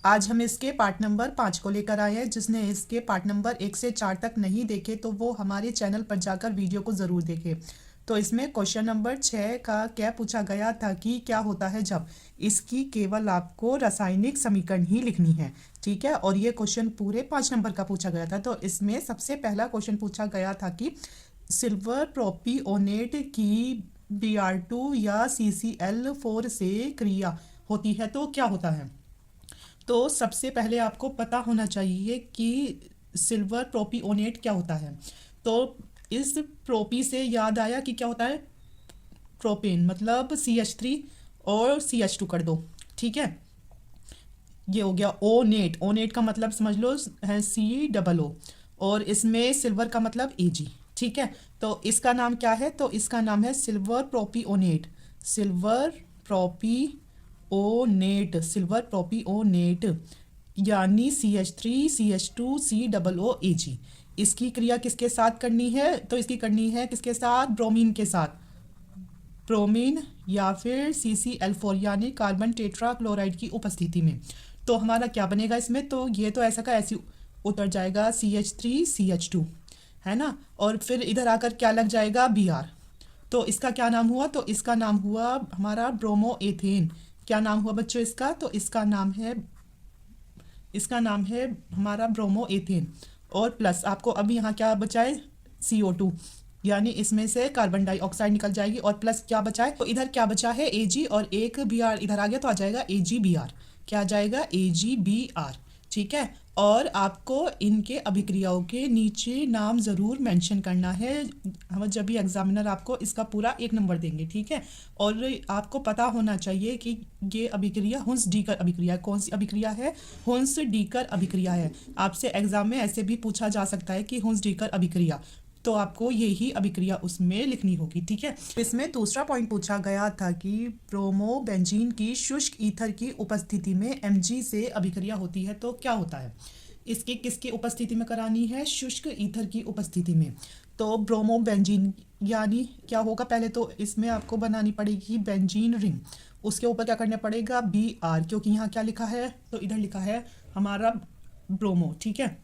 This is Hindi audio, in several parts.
आज हम इसके पार्ट नंबर 5 को लेकर आए हैं। जिसने इसके पार्ट नंबर 1 से 4 तक नहीं देखे तो वो हमारे चैनल पर जाकर वीडियो को ज़रूर देखे। तो इसमें क्वेश्चन नंबर 6 का क्या पूछा गया था कि क्या होता है जब इसकी केवल आपको रासायनिक समीकरण ही लिखनी है। ठीक है, और ये क्वेश्चन पूरे 5 नंबर का पूछा गया था। तो इसमें सबसे पहला क्वेश्चन पूछा गया था कि सिल्वर प्रोपियोनेट की Br2 या CCl4 से क्रिया होती है तो क्या होता है। तो सबसे पहले आपको पता होना चाहिए कि सिल्वर प्रोपियोनेट क्या होता है। तो इस प्रोपी से याद आया कि क्या होता है, प्रोपेन मतलब CH3 और CH2 कर दो। ठीक है, ये हो गया ओनेट। ओनेट का मतलब समझ लो है COO, और इसमें सिल्वर का मतलब Ag। ठीक है, तो इसका नाम क्या है, तो इसका नाम है silver propionate. Silver propionate, silver propionate यानी CH3CH2COOAg। इसकी क्रिया किसके साथ करनी है, तो इसकी करनी है किसके साथ, ब्रोमीन के साथ, ब्रोमीन या फिर CCl4 यानी कार्बन टेट्रा क्लोराइड की उपस्थिति में। तो हमारा क्या बनेगा इसमें, तो ये तो ऐसा का ऐसी उतर जाएगा CH3CH2, है ना, और फिर इधर आकर क्या लग जाएगा Br। तो इसका क्या नाम हुआ, तो इसका नाम हुआ हमारा ब्रोमो एथेन। क्या नाम हुआ बच्चों इसका, तो इसका नाम है हमारा ब्रोमो एथेन। और प्लस आपको अब यहाँ क्या बचाए, CO2, यानी इसमें से कार्बन डाइऑक्साइड निकल जाएगी, और प्लस क्या बचा है, तो इधर क्या बचा है Ag, और एक Br इधर आ गया तो आ जाएगा AgBr। क्या आ जाएगा, AgBr। ठीक है, और आपको इनके अभिक्रियाओं के नीचे नाम ज़रूर मेंशन करना है। हम जब भी एग्जामिनर आपको इसका पूरा 1 नंबर देंगे। ठीक है, और आपको पता होना चाहिए कि ये अभिक्रिया हुंस डीकर अभिक्रिया है। कौन सी अभिक्रिया है, हुंस डीकर अभिक्रिया है। आपसे एग्जाम में ऐसे भी पूछा जा सकता है कि हुंस डीकर अभिक्रिया, तो आपको यही अभिक्रिया उसमें लिखनी होगी। ठीक है, इसमें दूसरा पॉइंट पूछा गया था कि ब्रोमोबेंजीन की शुष्क ईथर की उपस्थिति में Mg से अभिक्रिया होती है तो क्या होता है। इसकी किसकी उपस्थिति में करानी है, शुष्क ईथर की उपस्थिति में। तो ब्रोमोबेंजीन यानी क्या होगा, पहले तो इसमें आपको बनानी पड़ेगी बेंजीन रिंग। उसके ऊपर क्या करना पड़ेगा, Br, क्योंकि यहाँ क्या लिखा है, तो इधर लिखा है हमारा ब्रोमो। ठीक है,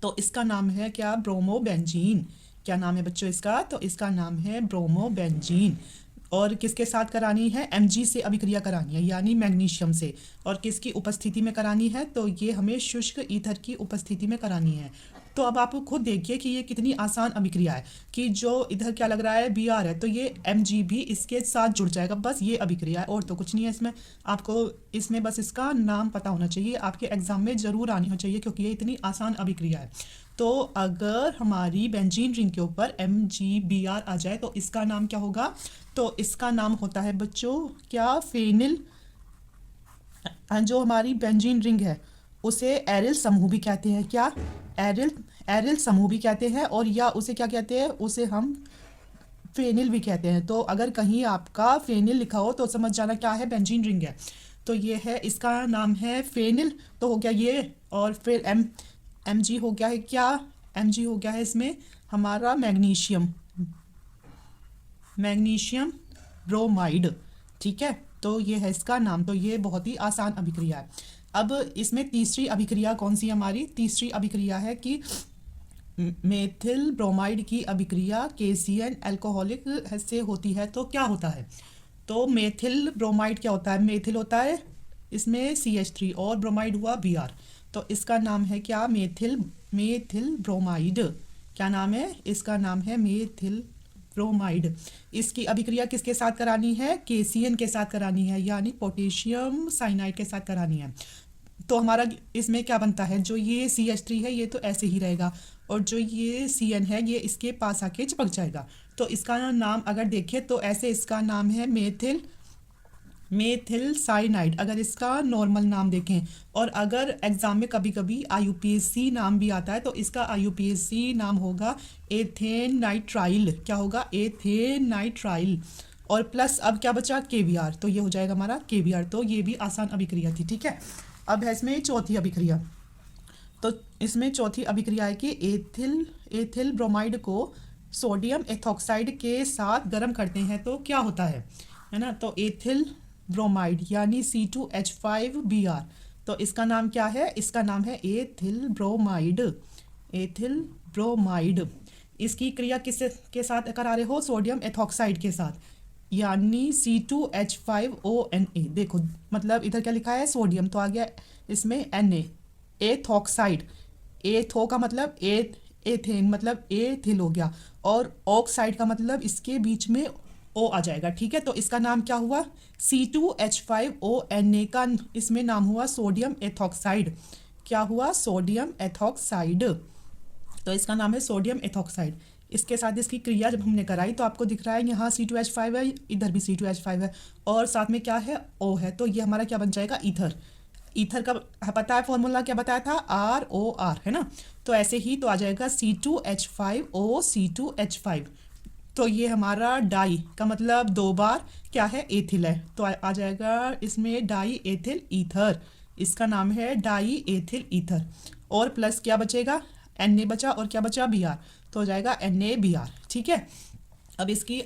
तो इसका नाम है क्या, ब्रोमोबेंजीन। क्या नाम है बच्चों इसका, तो इसका नाम है ब्रोमोबेंजीन। और किसके साथ करानी है, Mg से अभिक्रिया करानी है यानी मैग्नीशियम से। और किसकी उपस्थिति में करानी है, तो ये हमें शुष्क ईथर की उपस्थिति में करानी है। तो अब आप खुद देखिए कि ये कितनी आसान अभिक्रिया है कि जो इधर क्या लग रहा है Br है, तो ये Mg भी इसके साथ जुड़ जाएगा। बस ये अभिक्रिया है और तो कुछ नहीं है इसमें। आपको इसमें बस इसका नाम पता होना चाहिए, आपके एग्जाम में ज़रूर आनी हो चाहिए क्योंकि ये इतनी आसान अभिक्रिया है। तो अगर हमारी बेंजीन रिंग के ऊपर MgBr आ जाए तो इसका नाम क्या होगा, तो इसका नाम होता है बच्चों क्या, फेनिल। जो हमारी बेंजीन रिंग है उसे एरिल समूह भी कहते हैं। क्या, एरिल समूह भी कहते हैं, और या उसे क्या कहते हैं, उसे हम फेनिल भी कहते हैं। तो अगर कहीं आपका फेनिल लिखा हो तो समझ जाना क्या है, बेंजीन रिंग है। तो ये है, इसका नाम है फेनिल, तो हो गया ये। और फिर Mg हो गया है क्या, Mg हो गया है इसमें हमारा मैग्नीशियम ब्रोमाइड। ठीक है, तो ये है इसका नाम। तो ये बहुत ही आसान अभिक्रिया है। अब इसमें तीसरी अभिक्रिया कौन सी, हमारी तीसरी अभिक्रिया है कि मेथिल ब्रोमाइड की अभिक्रिया KCN अल्कोहलिक से होती है तो क्या होता है। तो मेथिल ब्रोमाइड क्या होता है, मेथिल होता है इसमें CH3 और ब्रोमाइड हुआ Br। तो इसका नाम है क्या, मेथिल ब्रोमाइड। क्या नाम है, इसका नाम है मेथिल ब्रोमाइड। इसकी अभिक्रिया किसके साथ करानी है, KCN के साथ करानी है यानी पोटेशियम साइनाइड के साथ करानी है। तो हमारा इसमें क्या बनता है, जो ये CH3 है ये तो ऐसे ही रहेगा, और जो ये CN है ये इसके पास आके चिपक जाएगा। तो इसका नाम अगर देखें तो ऐसे इसका नाम है मेथिल साइनाइड, अगर इसका नॉर्मल नाम देखें। और अगर एग्जाम में कभी कभी IUPAC नाम भी आता है तो इसका IUPAC नाम होगा एथेन नाइट्राइल। क्या होगा, एथेन नाइट्राइल। और प्लस अब क्या बचा, KBr, तो ये हो जाएगा हमारा KBr। तो ये भी आसान अभिक्रिया थी। ठीक है, अब है इसमें चौथी अभिक्रिया। तो इसमें चौथी अभिक्रिया है कि एथिल ब्रोमाइड को सोडियम एथॉक्साइड के साथ गर्म करते हैं तो क्या होता है ना। तो एथिल ब्रोमाइड यानी C2H5Br तो इसका नाम क्या है, इसका नाम है एथिल ब्रोमाइड। Ethyl bromide. इसकी क्रिया किस के साथ करा रहे हो, सोडियम एथॉक्साइड के साथ, यानी C2H5ONA। देखो मतलब इधर क्या लिखा है सोडियम, तो आ गया इसमें Na, एथॉक्साइड। एथो का मतलब एथेन मतलब एथिल हो गया, और ऑक्साइड का मतलब इसके बीच में ओ आ जाएगा। ठीक है, तो इसका नाम क्या हुआ, C2H5ONA का इसमें नाम हुआ सोडियम एथॉक्साइड। क्या हुआ, सोडियम एथॉक्साइड। तो इसका नाम है सोडियम एथॉक्साइड। इसके साथ इसकी क्रिया जब हमने कराई तो आपको दिख रहा है यहाँ C2H5 है, इधर भी C2H5 है, और साथ में क्या है, O है। तो ये हमारा क्या बन जाएगा, ईथर। ईथर का पता है फॉर्मूला क्या बताया था, ROR, है ना। तो ऐसे ही तो आ जाएगा C2H5O C2H5। तो ये हमारा डाई का मतलब दो बार क्या है, एथिल है। तो आ जाएगा इसमें डाई एथिल ईथर। इसका नाम है डाई एथिल ईथर। और प्लस क्या बचेगा, Na बचा, और क्या बचा, Br। तो हो जाएगा NaBr। ठीक है, अब इसकी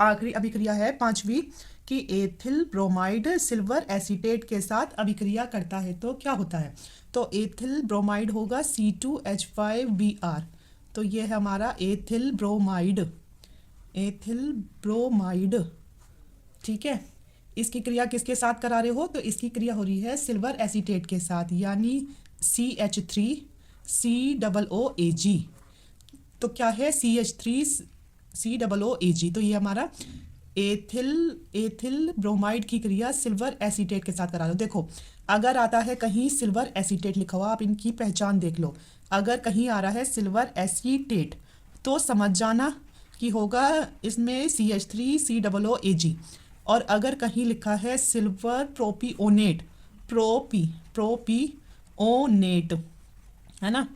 आखिरी अभिक्रिया है पांचवी, कि एथिल ब्रोमाइड सिल्वर एसीटेट के साथ अभिक्रिया करता है तो क्या होता है। तो एथिल ब्रोमाइड होगा C2H5Br। तो ये है हमारा एथिल ब्रोमाइड। Ethyl bromide. ठीक है, इसकी क्रिया किसके साथ करा रहे हो, तो इसकी क्रिया हो रही है सिल्वर एसीटेट के साथ, यानी CH3COOAG। तो क्या है, CH3COOAG। तो ये हमारा एथिल ब्रोमाइड की क्रिया सिल्वर एसीटेट के साथ करा लो। देखो अगर आता है कहीं सिल्वर एसीटेट लिखा हुआ, आप इनकी पहचान देख लो। अगर कहीं आ रहा है सिल्वर एसीटेट तो समझ जाना कि होगा इसमें CH3COOAG। और अगर कहीं लिखा है सिल्वर प्रोपिओनेट, प्रोपिओनेट, है ना,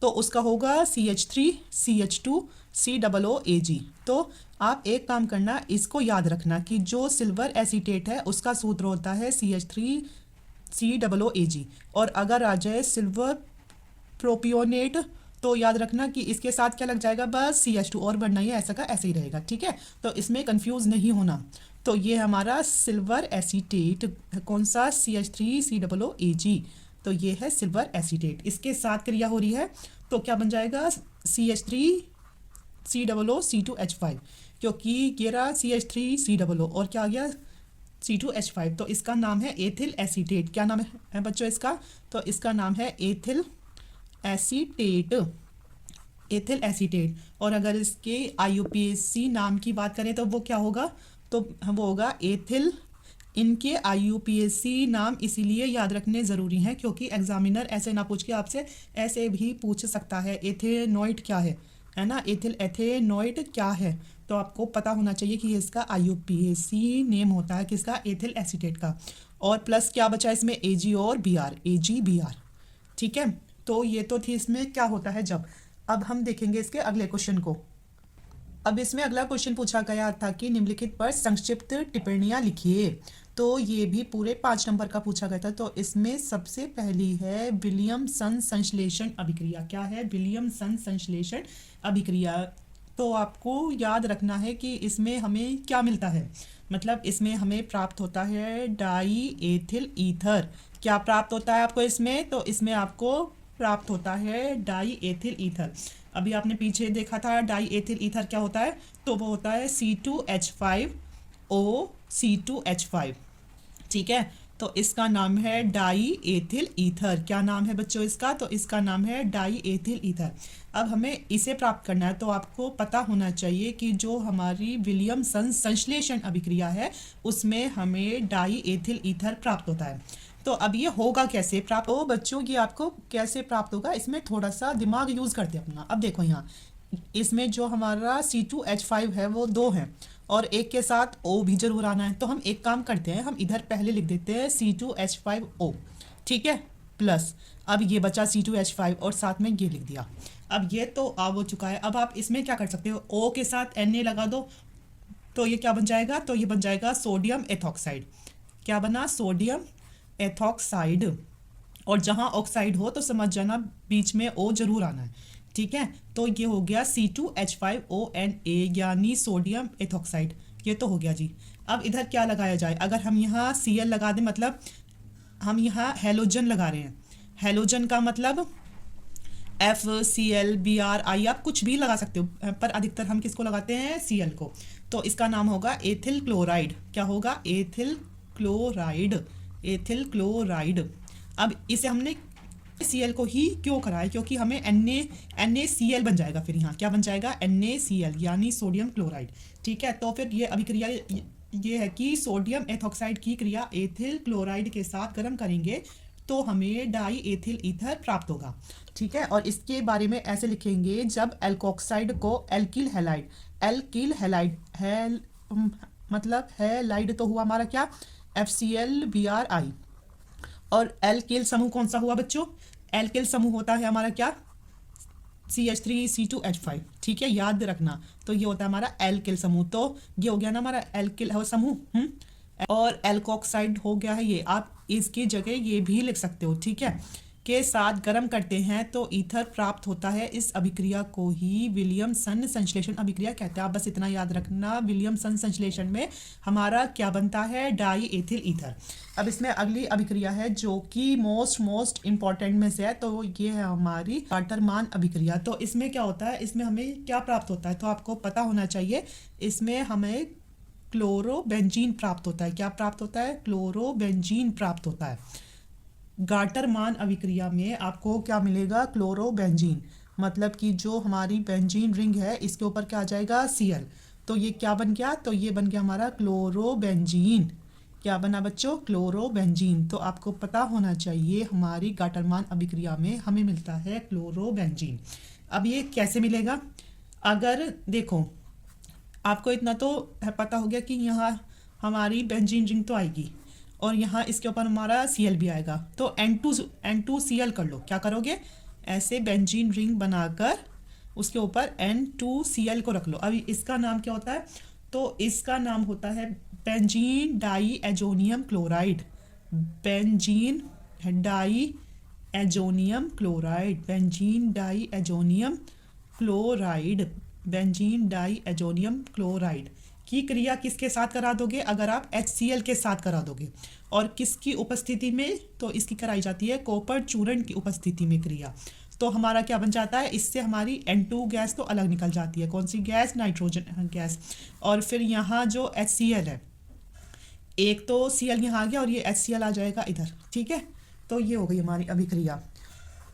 तो उसका होगा CH3CH2COOAG। तो आप एक काम करना, इसको याद रखना कि जो सिल्वर एसीटेट है उसका सूत्र होता है CH3COOAG। और अगर आ जाए सिल्वर प्रोपियोनेट तो याद रखना कि इसके साथ क्या लग जाएगा, बस CH2, और बढ़ना ही है, ऐसा का ऐसे ही रहेगा। ठीक है, तो इसमें कंफ्यूज नहीं होना। तो ये हमारा सिल्वर एसीटेट कौन सा, CH3COOAG। तो ये है सिल्वर एसीटेट, इसके साथ क्रिया हो रही है तो क्या बन जाएगा, CH3COOC2H5, क्योंकि ये रहा CH3COO और क्या आ गया, C2H5। तो इसका नाम है एथिल एसीटेट। क्या नाम है बच्चों इसका, तो इसका नाम है एथिल एसीटेट। Ethyl acetate. और अगर इसके IUPAC नाम की बात करें तो वो क्या होगा, तो वो होगा एथिल। इनके IUPAC नाम इसीलिए याद रखने ज़रूरी हैं क्योंकि एग्जामिनर ऐसे ना पूछ के आपसे ऐसे भी पूछ सकता है, एथेनॉइड क्या है ना, एथिल एथेनॉइड क्या है। तो आपको पता होना चाहिए कि इसका IUPAC नेम होता है किसका, एथिल एसीटेट का। और प्लस क्या बचा इसमें, AG और BR, AgBr। ठीक है, तो ये तो थी इसमें क्या होता है जब। अब हम देखेंगे इसके अगले क्वेश्चन को। अब इसमें अगला क्वेश्चन पूछा गया था कि निम्नलिखित पर संक्षिप्त टिप्पणियां लिखिए। तो ये भी पूरे 5 नंबर का पूछा गया था। तो इसमें सबसे पहली है विलियमसन संश्लेषण अभिक्रिया। क्या है, विलियमसन संश्लेषण अभिक्रिया। तो आपको याद रखना है कि इसमें हमें क्या मिलता है, मतलब इसमें हमें प्राप्त होता है डाई एथिल ईथर। क्या प्राप्त होता है आपको इसमें, तो इसमें आपको प्राप्त होता है डाई एथिल ईथर। अभी आपने पीछे देखा था डाई एथिल ईथर क्या होता है, तो वो होता है C2H5O C2H5। ठीक है, तो इसका नाम है डाई एथिल ईथर। क्या नाम है बच्चों इसका, तो इसका नाम है डाई एथिल ईथर। अब हमें इसे प्राप्त करना है तो आपको पता होना चाहिए कि जो हमारी विलियमसन संश्लेषण अभिक्रिया है उसमें हमें डाई एथिल ईथर प्राप्त होता है। तो अब ये होगा कैसे प्राप्त हो बच्चों, ये आपको कैसे प्राप्त होगा, इसमें थोड़ा सा दिमाग यूज़ करते हैं अपना। अब देखो यहाँ इसमें जो हमारा C2H5 है वो 2 है और एक के साथ O भी जरूर आना है। तो हम एक काम करते हैं, हम इधर पहले लिख देते हैं C2H5O। ठीक है, प्लस अब ये बचा C2H5 और साथ में ये लिख दिया। अब ये तो आ हो चुका है। अब आप इसमें क्या कर सकते हो, O के साथ Na लगा दो तो ये क्या बन जाएगा, तो ये बन जाएगा सोडियम एथॉक्साइड। क्या बना, सोडियम एथॉक्साइड। और जहाँ ऑक्साइड हो तो समझ जाना बीच में O जरूर आना है। ठीक है, तो ये हो गया C2H5ONA यानी सोडियम एथॉक्साइड। ये तो हो गया जी। अब इधर क्या लगाया जाए, अगर हम यहाँ Cl लगा दें मतलब हम यहाँ हेलोजन लगा रहे हैं। हेलोजन का मतलब FCl Br आप कुछ भी लगा सकते हो, पर अधिकतर हम किसको लगाते हैं, Cl को। तो इसका नाम होगा एथिल क्लोराइड। क्या होगा, एथिल क्लोराइड, एथिल क्लोराइड। अब इसे हमने Cl को ही क्यों कराया, क्योंकि हमें NaCl बन जाएगा, फिर यहाँ क्या बन जाएगा, NaCl यानी सोडियम क्लोराइड। ठीक है, तो फिर ये अभिक्रिया ये है कि सोडियम एथॉक्साइड की क्रिया एथिल क्लोराइड के साथ गर्म करेंगे तो हमें डाई एथिल ईथर प्राप्त होगा। ठीक है, और इसके बारे में ऐसे लिखेंगे, जब एल्कोक्साइड को एल्किल हैलाइड, एल्किल हैलाइड मतलब हैलाइड तो हुआ हमारा क्या, FCl Bri, और एल्किल समूह कौन सा हुआ बच्चों, एल्किल समूह होता है हमारा क्या, CH3C2H5। ठीक है, याद रखना। तो ये होता है हमारा एल्किल समूह। तो ये हो गया ना हमारा एल्किल समूह। और एल्कोक्साइड हो गया है ये, आप इसकी जगह ये भी लिख सकते हो। ठीक है, के साथ गर्म करते हैं तो ईथर प्राप्त होता है। इस अभिक्रिया को ही विलियमसन संश्लेषण अभिक्रिया कहते हैं। आप बस इतना याद रखना, विलियमसन संश्लेषण में हमारा क्या बनता है, डाई एथिल ईथर। अब इसमें अगली अभिक्रिया है जो कि मोस्ट इंपॉर्टेंट में से है, तो ये है हमारी वाटरमान अभिक्रिया। तो इसमें क्या होता है, इसमें हमें क्या प्राप्त होता है, तो आपको पता होना चाहिए। इसमें हमें क्लोरोबेंजीन प्राप्त होता है। क्या प्राप्त होता है, क्लोरोबेंजीन प्राप्त होता है। गाटरमान अभिक्रिया में आपको क्या मिलेगा, क्लोरोबेंजीन, मतलब कि जो हमारी बेंजीन रिंग है इसके ऊपर क्या आ जाएगा, Cl। तो ये क्या बन गया, तो ये बन गया हमारा क्लोरोबेंजीन। क्या बना बच्चों, क्लोरोबेंजीन। तो आपको पता होना चाहिए हमारी गाटरमान अभिक्रिया में हमें मिलता है क्लोरोबेंजीन। अब ये कैसे मिलेगा, अगर देखो आपको इतना तो पता हो गया कि यहाँ हमारी बेंजीन रिंग तो आएगी और यहाँ इसके ऊपर हमारा Cl भी आएगा, तो N2Cl कर लो। क्या करोगे, ऐसे बेंजीन रिंग बनाकर उसके ऊपर N2Cl को रख लो। अभी इसका नाम क्या होता है, तो इसका नाम होता है benzene diazonium chloride, benzene diazonium chloride, benzene diazonium chloride, benzene diazonium chloride की क्रिया किसके साथ करा दोगे, अगर आप HCl के साथ करा दोगे। और किसकी उपस्थिति में, तो इसकी कराई जाती है कॉपर चूर्ण की उपस्थिति में क्रिया। तो हमारा क्या बन जाता है, इससे हमारी N2 गैस तो अलग निकल जाती है। कौन सी गैस, नाइट्रोजन गैस। और फिर यहाँ जो HCl है, एक तो Cl यहाँ आ गया और ये HCl आ जाएगा इधर। ठीक है, तो ये हो गई हमारी अभिक्रिया।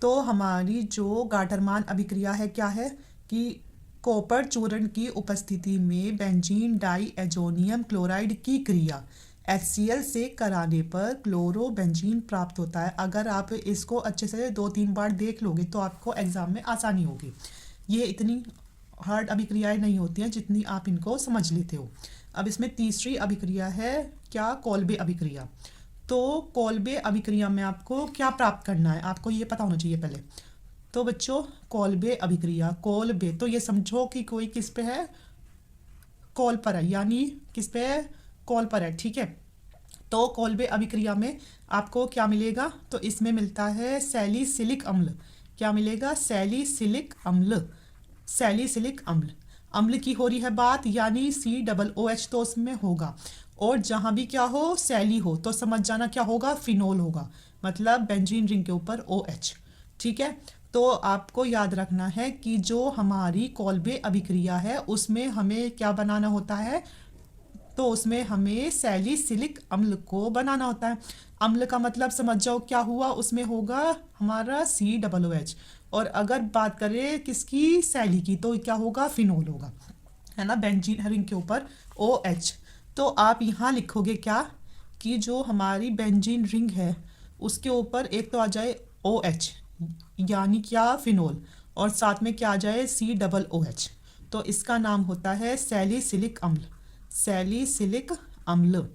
तो हमारी जो गाटरमान अभिक्रिया है क्या है कि कॉपर चूर्ण की उपस्थिति में बेंजीन डाई एजोनियम क्लोराइड की क्रिया HCl से कराने पर क्लोरोबेंजीन प्राप्त होता है। अगर आप इसको अच्छे से 2-3 बार देख लोगे तो आपको एग्जाम में आसानी होगी। ये इतनी हार्ड अभिक्रियाएं नहीं होती हैं जितनी आप इनको समझ लेते हो। अब इसमें तीसरी अभिक्रिया है क्या, कोल्बे अभिक्रिया। तो कोल्बे अभिक्रिया में आपको क्या प्राप्त करना है, आपको ये पता होना चाहिए पहले। तो बच्चों कोल्बे अभिक्रिया, कोल्बे तो ये समझो कि कोई किस पे है, कॉल पर है, यानी किस पे है, कॉल पर है। ठीक है, तो कोल्बे अभिक्रिया में आपको क्या मिलेगा, तो इसमें मिलता है सैलिसिलिक अम्ल। क्या मिलेगा, सैलिसिलिक अम्ल, सैलिसिलिक अम्ल। अम्ल की हो रही है बात, यानी COOH तो उसमें होगा। और जहाँ भी क्या हो, सैली हो, तो समझ जाना क्या होगा, फिनोल होगा, मतलब बेंजीन रिंग के ऊपर OH। ठीक है, तो आपको याद रखना है कि जो हमारी कोल्बे अभिक्रिया है उसमें हमें क्या बनाना होता है, तो उसमें हमें सैलिसिलिक अम्ल को बनाना होता है। अम्ल का मतलब समझ जाओ क्या हुआ, उसमें होगा हमारा COOH। और अगर बात करें किसकी, सैली की, तो क्या होगा, फिनोल होगा, है ना, बेंजीन रिंग के ऊपर OH। तो आप यहाँ लिखोगे क्या कि जो हमारी बेंजीन रिंग है उसके ऊपर एक तो आ जाए OH यानी क्या, फिनोल, और साथ में क्या आ जाए, COOH। तो इसका नाम होता है सैलिसिलिक अम्ल, सैलिसिलिक अम्ल,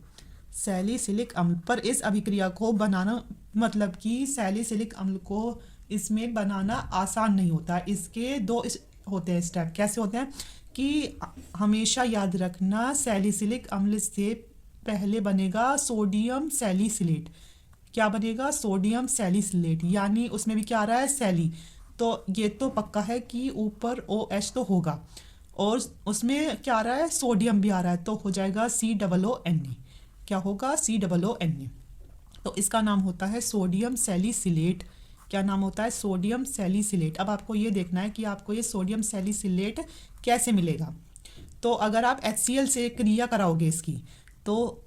सैलिसिलिक अम्ल। पर इस अभिक्रिया को बनाना, मतलब कि सैलिसिलिक अम्ल को इसमें बनाना आसान नहीं होता। इसके दो होते हैं स्टेप। कैसे होते हैं कि हमेशा याद रखना, सैलिसिलिक अम्ल से पहले बनेगा सोडियम सैलिसिलेट। क्या बनेगा, सोडियम सैलिसिलेट, यानी उसमें भी क्या आ रहा है, सैली। तो ये तो पक्का है कि ऊपर OH तो होगा और उसमें क्या आ रहा है, सोडियम भी आ रहा है, तो हो जाएगा COONA। क्या होगा, COONA। तो इसका नाम होता है सोडियम सैलिसिलेट। क्या नाम होता है? Sodium salicylate. अब आपको ये देखना है कि आपको ये सोडियम सैलिसिलेट कैसे मिलेगा। तो अगर आप HCl से क्रिया कराओगे इसकी, तो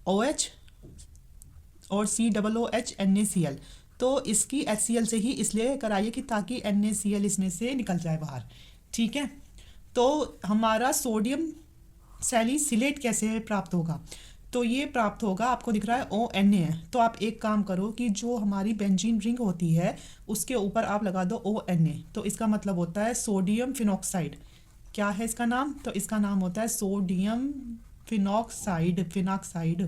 OH और COOH NaCl, तो इसकी HCl से ही इसलिए कराइए कि ताकि NaCl इसमें से निकल जाए बाहर। ठीक है, तो हमारा सोडियम सैलिसिलेट कैसे प्राप्त होगा? तो ये प्राप्त होगा, आपको दिख रहा है ONa है, तो आप एक काम करो कि जो हमारी बेंजीन रिंग होती है उसके ऊपर आप लगा दो ONa, तो इसका मतलब होता है सोडियम फिनॉक्साइड। क्या है इसका नाम? तो इसका नाम होता है सोडियम फिनॉक्साइड।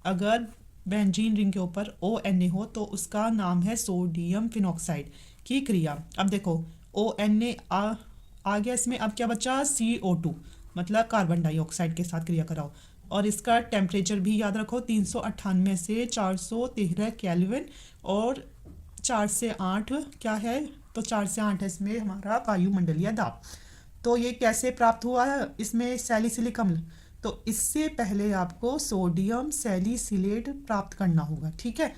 अगर बेंजीन रिंग के ऊपर ONa हो तो उसका नाम है सोडियम फिनॉक्साइड की क्रिया। अब देखो ONa आ गया इसमें, अब क्या बचा? CO2, मतलब कार्बन डाइऑक्साइड के साथ क्रिया कराओ। और इसका टेम्परेचर भी याद रखो, 398 से 413 केल्विन, और 4 से 8 क्या है? तो 4 से 8 है इसमें हमारा वायुमंडलीय दाब। तो ये कैसे प्राप्त हुआ है इसमें सैलिसिलिक अम्ल? तो इससे पहले आपको सोडियम सैलिसिलेट प्राप्त करना होगा। ठीक है,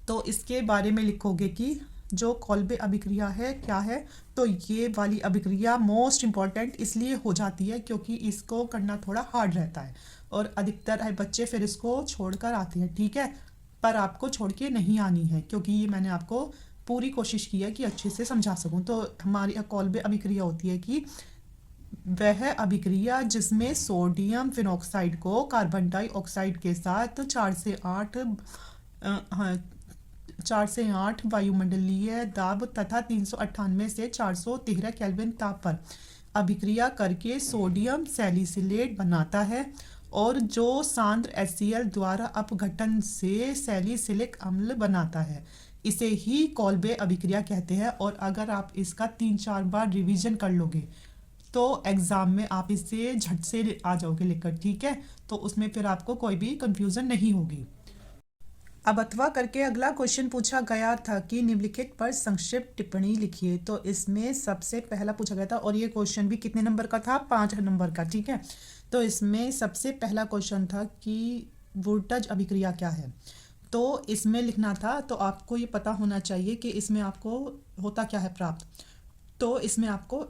तो इसके बारे में लिखोगे कि जो कॉल्बे अभिक्रिया है क्या है। तो ये वाली अभिक्रिया मोस्ट इम्पॉर्टेंट इसलिए हो जाती है क्योंकि इसको करना थोड़ा हार्ड रहता है और अधिकतर है बच्चे फिर इसको छोड़कर आते हैं। ठीक है, पर आपको छोड़ के नहीं आनी है क्योंकि ये मैंने आपको पूरी कोशिश की है कि अच्छे से समझा सकूं। तो हमारी कॉल्बे अभिक्रिया होती है कि वह अभिक्रिया जिसमें सोडियम फिनॉक्साइड को कार्बन डाइऑक्साइड के साथ 4 से 8 वायुमंडलीय दाब तथा 398 से 413 केल्विन ताप पर अभिक्रिया करके सोडियम सैलिसिलेट बनाता है, और जो सांद्र HCl द्वारा अपघटन से सैलिसिलिक अम्ल बनाता है। इसे ही कॉल्बे अभिक्रिया कहते हैं। और अगर आप इसका 3-4 बार रिवीजन कर लोगे तो एग्ज़ाम में आप इससे झट से आ जाओगे लेकर। ठीक है, तो उसमें फिर आपको कोई भी कंफ्यूजन नहीं होगी। अब अथवा करके अगला क्वेश्चन पूछा गया था कि निम्नलिखित पर संक्षिप्त टिप्पणी लिखिए। तो इसमें सबसे पहला पूछा गया था, और ये क्वेश्चन भी कितने नंबर का था? 5 नंबर का। ठीक है, तो इसमें सबसे पहला क्वेश्चन था कि वोल्टेज अभिक्रिया क्या है। तो इसमें लिखना था, तो आपको ये पता होना चाहिए कि इसमें आपको होता क्या है प्राप्त। तो इसमें आपको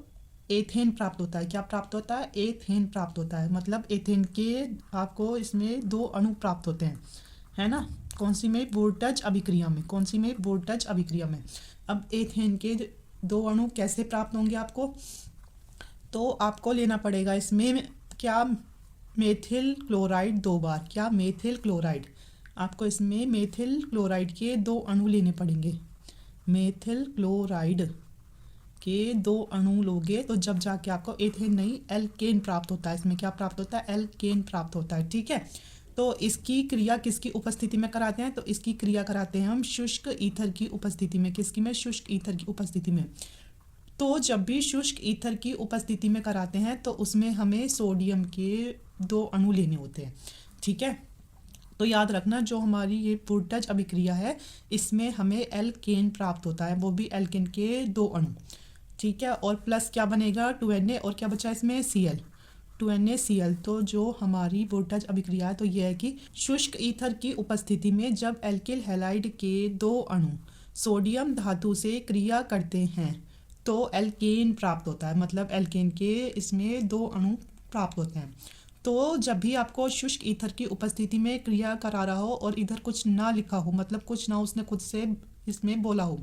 एथेन प्राप्त होता है। क्या प्राप्त होता है? एथेन प्राप्त होता है, मतलब एथेन के आपको इसमें 2 अणु प्राप्त होते हैं, है ना। कौन सी में? वोल्टेज अभिक्रिया में। कौन सी में? वोल्टेज अभिक्रिया में। अब एथेन के 2 अणु कैसे प्राप्त होंगे आपको? तो आपको लेना पड़ेगा इसमें क्या? मेथिल क्लोराइड 2 बार। क्या? Methyl chloride. आपको इसमें मेथिल क्लोराइड के 2 अणु लेने पड़ेंगे। मेथिल क्लोराइड के 2 अणु लोगे तो जब जाके आपको एथेन नहीं एल्केन प्राप्त होता है। इसमें क्या प्राप्त होता है? एल्केन प्राप्त होता है। ठीक है, तो इसकी क्रिया किसकी उपस्थिति में कराते हैं? तो इसकी क्रिया कराते हैं हम शुष्क ईथर की उपस्थिति में। किसकी में? शुष्क ईथर की उपस्थिति में। तो जब भी शुष्क ईथर की उपस्थिति में कराते हैं तो उसमें हमें सोडियम के 2 अणु लेने होते हैं। ठीक है, तो याद रखना जो हमारी ये वोल्टेज अभिक्रिया है इसमें हमें एल्केन प्राप्त होता है, वो भी एल्केन के 2 अणु। ठीक है, और प्लस क्या बनेगा? 2Na, और क्या बचा इसमें? Cl, 2NaCl। तो जो हमारी वोल्टेज अभिक्रिया है तो यह है कि शुष्क ईथर की उपस्थिति में जब एल्किल हैलाइड के 2 अणु सोडियम धातु से क्रिया करते हैं तो एल्केन प्राप्त होता है, मतलब एल्केन के इसमें 2 अणु प्राप्त होते हैं। तो जब भी आपको शुष्क ईथर की उपस्थिति में क्रिया करा रहा हो और इधर कुछ ना लिखा हो, मतलब कुछ ना उसने खुद से इसमें बोला हो,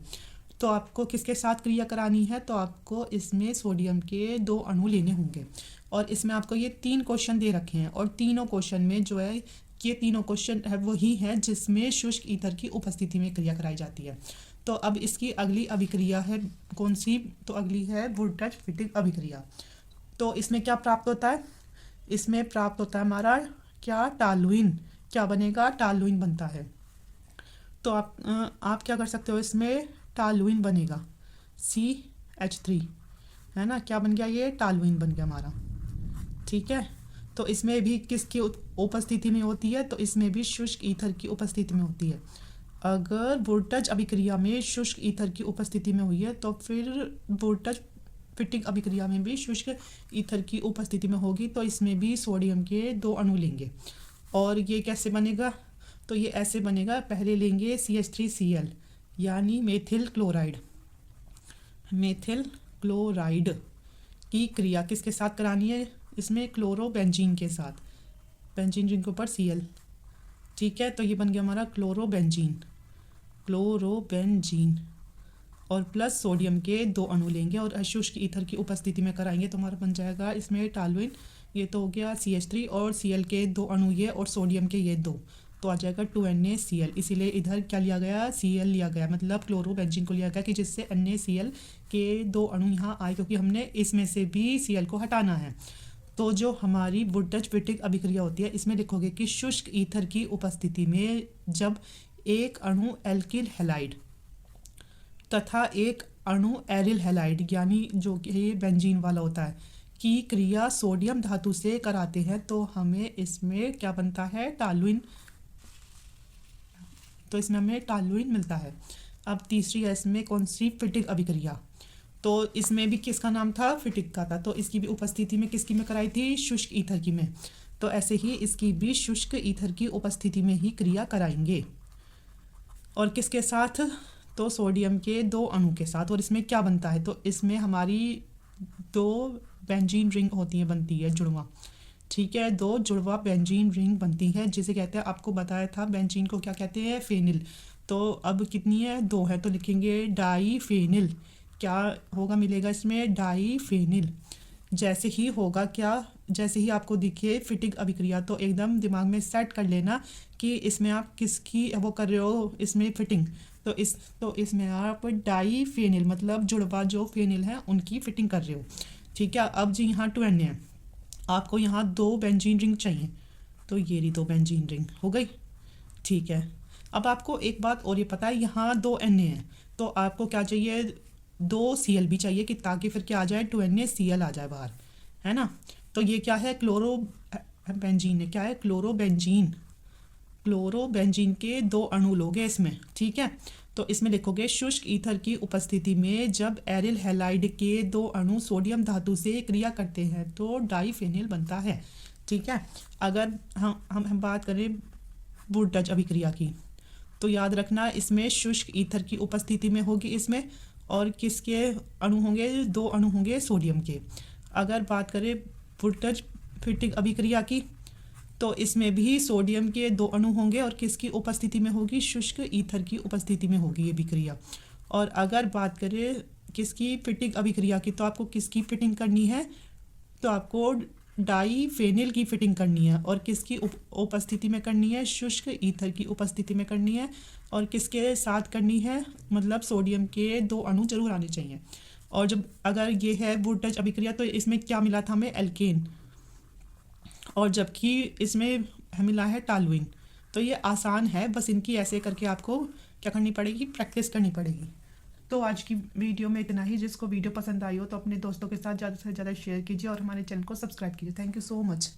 तो आपको किसके साथ क्रिया करानी है? तो आपको इसमें सोडियम के 2 अणु लेने होंगे। और इसमें आपको ये 3 क्वेश्चन दे रखे हैं, और तीनों क्वेश्चन में जो है ये तीनों क्वेश्चन है वही है जिसमें शुष्क ईथर की उपस्थिति में क्रिया कराई जाती है। तो अब इसकी अगली अभिक्रिया है कौन सी? तो अगली है वोल्टेज फिटिंग अभिक्रिया। तो इसमें क्या प्राप्त होता है? इसमें प्राप्त होता है हमारा क्या? टालुइन। क्या बनेगा? टालुइन बनता है। तो आप क्या कर सकते हो? इसमें टालुइन बनेगा, CH3, है ना। क्या बन गया? ये टालुइन बन गया हमारा। ठीक है, तो इसमें भी किसकी उपस्थिति में होती है? तो इसमें भी शुष्क ईथर की उपस्थिति में होती है। अगर वोल्टेज अभिक्रिया में शुष्क ईथर की उपस्थिति में हुई है तो फिर वोल्टेज फिटिंग अभिक्रिया में भी शुष्क ईथर की उपस्थिति में होगी, तो इसमें भी सोडियम के 2 अणु लेंगे। और ये कैसे बनेगा? तो ये ऐसे बनेगा। पहले लेंगे CH3Cl यानी मेथिल क्लोराइड। मेथिल क्लोराइड की क्रिया किसके साथ करानी है? इसमें क्लोरोबेंजीन के साथ। बेंजीन रिंग के ऊपर Cl, ठीक है। तो ये बन गया हमारा क्लोरोबेंजीन। क्लोरोबेंजीन और प्लस सोडियम के 2 अणु लेंगे और अशुष्क ईथर की उपस्थिति में कराएंगे तो हमारा बन जाएगा इसमें टॉलुइन। ये तो हो गया CH3 और Cl के 2 अणु ये और सोडियम के ये 2, तो आ जाएगा 2NaCl। इसीलिए इधर क्या लिया गया? Cl लिया गया, मतलब क्लोरोबेंजीन को लिया गया कि जिससे NaCl के 2 अणु यहाँ आए, क्योंकि हमने इसमें से भी Cl को हटाना है। तो जो हमारी वुडच-विट्टिग अभिक्रिया होती है इसमें लिखोगे कि शुष्क ईथर की उपस्थिति में जब एक अणु एल्किल हैलाइड तथा एक अणु एरिल हैलाइड यानी जो कि बेंजीन वाला होता है की क्रिया सोडियम धातु से कराते हैं तो हमें इसमें क्या बनता है? टॉलुइन। तो इसमें हमें टॉलुइन मिलता है। अब तीसरी है इसमें कौन सी? फिटिक अभिक्रिया। तो इसमें भी किसका नाम था? फिटिक का था। तो इसकी भी उपस्थिति में किसकी में कराई थी? शुष्क ईथर की में। तो ऐसे ही इसकी भी शुष्क ईथर की उपस्थिति में ही क्रिया कराएंगे। और किसके साथ? तो सोडियम के 2 अणु के साथ। और इसमें क्या बनता है? तो इसमें हमारी 2 बेंजीन रिंग होती है, बनती है जुड़वा, ठीक है। 2 जुड़वा बेंजीन रिंग बनती है जिसे कहते हैं, आपको बताया था बेंजीन को क्या कहते हैं? फेनिल। तो अब कितनी है? 2 है, तो लिखेंगे डाई फेनिल। क्या होगा? मिलेगा इसमें डाई फेनिल। जैसे ही होगा क्या? जैसे ही आपको दिखे फिटिक अभिक्रिया तो एकदम दिमाग में सेट कर लेना कि इसमें आप किसकी वो कर रहे हो, इसमें फिटिंग। तो इसमें आप डाई फेनिल मतलब जुड़वा जो फेनिल है उनकी फिटिंग कर रहे हो, ठीक है। अब जी यहाँ 2Na है, आपको यहाँ 2 बेंजीन रिंग चाहिए, तो ये रही 2 बेंजीन रिंग हो गई, ठीक है। अब आपको एक बात और ये पता है, यहाँ 2Na है तो आपको क्या चाहिए? 2 Cl भी चाहिए कि ताकि फिर क्या आ जाए? 2NaCl आ जाए बाहर, है ना। तो ये क्या है? क्लोरोबेंजीन है। क्या है? क्लोरोबेंजीन। क्लोरोबेंजीन के 2 अणु लोगे इसमें, ठीक है। तो इसमें लिखोगे शुष्क ईथर की उपस्थिति में जब एरिल हैलाइड के 2 अणु सोडियम धातु से क्रिया करते हैं तो डाईफेनिल बनता है, ठीक है। अगर हम बात करें वुडच अभिक्रिया की तो याद रखना इसमें शुष्क ईथर की उपस्थिति में होगी इसमें, और किसके अणु होंगे? 2 अणु होंगे सोडियम के। अगर बात करें वुडच फिटिक अभिक्रिया की तो इसमें भी सोडियम के 2 अणु होंगे और किसकी उपस्थिति में होगी? शुष्क ईथर की उपस्थिति में होगी ये अभिक्रिया। और अगर बात करें किसकी? फिटिक अभिक्रिया की, तो आपको किसकी फिटिंग करनी है? तो आपको डाईफेनिल की फिटिंग करनी है। और किसकी उपस्थिति में करनी है? शुष्क ईथर की उपस्थिति में करनी है। और किसके साथ करनी है? मतलब सोडियम के 2 अणु जरूर आने चाहिए। और जब अगर ये है वुडच अभिक्रिया तो इसमें क्या मिला था हमें? एल्केन, और जबकि इसमें मिला है टॉलुइन। तो ये आसान है, बस इनकी ऐसे करके आपको क्या करनी पड़ेगी? प्रैक्टिस करनी पड़ेगी। तो आज की वीडियो में इतना ही। जिसको वीडियो पसंद आई हो तो अपने दोस्तों के साथ ज़्यादा से ज़्यादा शेयर कीजिए और हमारे चैनल को सब्सक्राइब कीजिए। Thank you so much.